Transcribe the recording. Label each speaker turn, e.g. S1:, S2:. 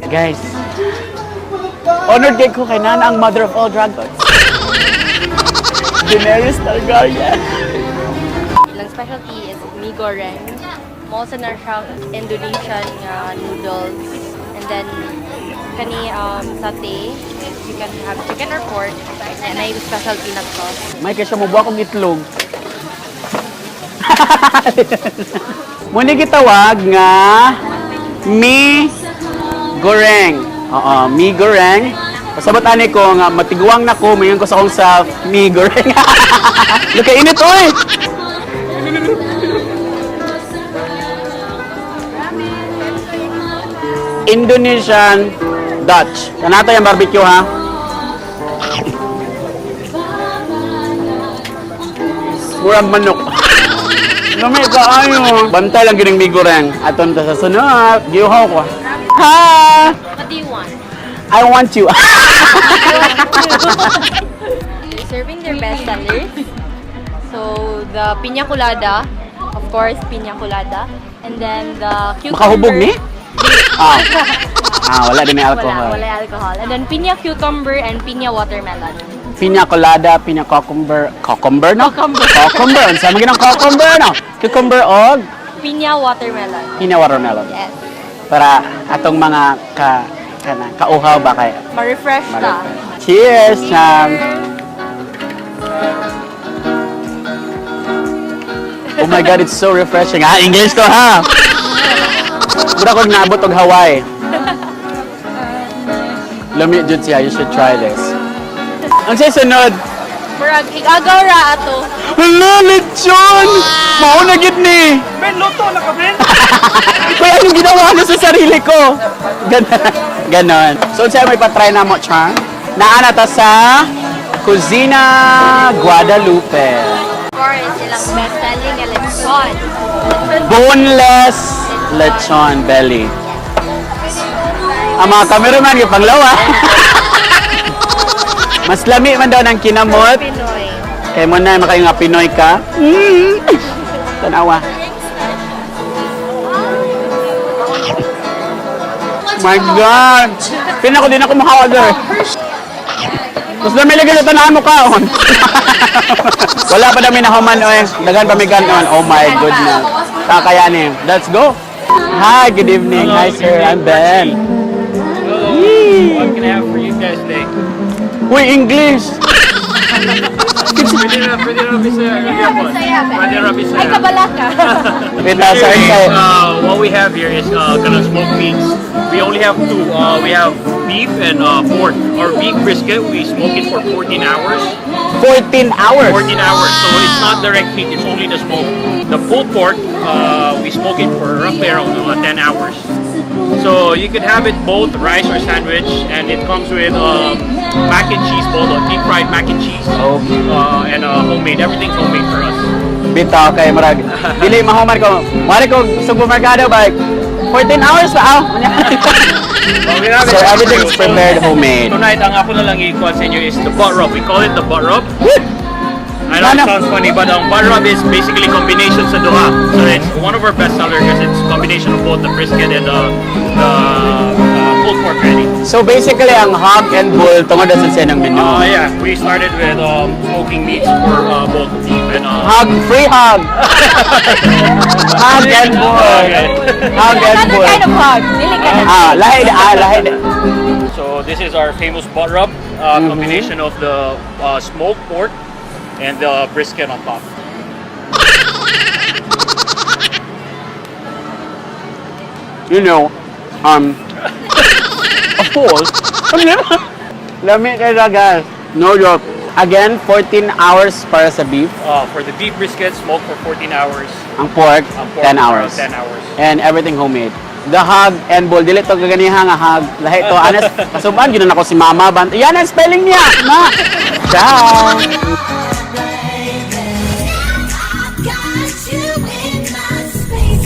S1: Guys, honored kay ko kay Nana ang mother of all dragons. Daenerys Targaryen.
S2: Ilang specialty is mee goreng. Most na siya Indonesian noodles. And then, kani satay. You can have chicken or pork. And ay specialty na sauce.
S1: May kaya siya mabuha kong itlog. Muna gitawag nga mee goreng. Oo, mee goreng. Pasabot ani ko nga matiguang na ko, mayon ko sa akong self, mee goreng. Look, init oy. Indonesian Dutch. Kanata yung barbecue ha. Murag manok. Lami ka ayo. Bantay lang gining mee goreng. Aton ta sa sunod. Giuhaw ko. Ha!
S2: What do you want?
S1: I want you.
S2: Serving their best sellers. So, the piña colada. Of course, piña colada. And then the cucumber.
S1: Makahubog ni? Wala din may alcohol.
S2: Wala alcohol. And then piña cucumber and piña watermelon.
S1: Piña colada, piña cucumber. Cucumber, no?
S2: Cucumber.
S1: Cucumber. Sama ginang cucumber, no? Cucumber og
S2: Piña watermelon.
S1: piña watermelon.
S2: Yes.
S1: Para atong mga kauhaw ba kay?
S2: Ma-refresh ta.
S1: Cheers, Cham. Oh my God, it's so refreshing. English to, ha? Mura ko naabot og Hawaii. Lami jud siya, you should try this. Ang sunod.
S2: Murag, igagaw ra ato.
S1: Hala, lechon! Mao na gid ni.
S3: Ben, luto na ka, Ben!
S1: Kaya anong ginawa ko sa sarili ko? Ganon. So, siya may patry na mo, Chang. Naana ta sa Cucina Guadalupe.
S2: Of course, ilang best-selling na lechon.
S1: Boneless lechon belly. Ang mga cameraman, yung panglawa. Mas lami man daw ng kinamot.
S2: Pinoy.
S1: Kaya mo na makayo nga Pinoy ka. Tanawa. My God! Pina ko din ako makawag. Mas dami lagi sa tanahan mo kaon. Wala pa dami na human oy. Dagan pa may ganon. Oh my goodness. Kakayanin. Let's go. Hi, good evening. Hi sir, I'm Ben.
S3: What can I have for you guys today?
S1: Uy, English!
S3: Pwede na Bisaya. Pwede na Bisaya.
S2: Ay, kabala ka.
S1: Wait, sorry, sorry.
S3: What we have here is kind of smoked meats. We only have two. We have beef and pork. Our beef brisket, we smoke it for 14 hours.
S1: 14 hours.
S3: 14 hours, so it's not direct heat, it's only the smoke. The pulled pork, we smoke it for roughly around 10 hours. So you could have it both rice or sandwich, and it comes with mac and cheese bowl, deep fried mac and cheese, and homemade. Everything's homemade for us.
S1: Bitaw kay Marag. Dili mahuman ko. Mari ko supermerkado ba? 14 hours pa aw. So everything's prepared homemade.
S3: Tonight, ang ako na lang i-call sa inyo is the butt rub. We call it the butt rub. I know it sounds funny, but butt rub is basically combination sa duha. So it's one of our best sellers because it's combination of both the brisket and the pulled pork patty.
S1: So basically ang hog and bull tungod sa siya ng menu.
S3: Yeah, we started with smoking meats for both beef and
S1: Hog, free hog. Hog and bull. Hog and
S2: Another
S1: bull.
S2: kind of hog. Dili ka na.
S1: Lahi.
S3: So this is our famous butt rub, combination of the smoked pork and the brisket on top.
S1: You know, of course, lami kay guys. No joke. Again, 14 hours para sa beef.
S3: For the beef brisket, smoked for 14 hours.
S1: Ang pork, 10 hours.
S3: 10 hours.
S1: And everything homemade. The hog and bull, dili to kaganiha nga hog. Lahi to, honest, kasuban, ginan ako si mama. Yan ang spelling niya, ma! Ciao!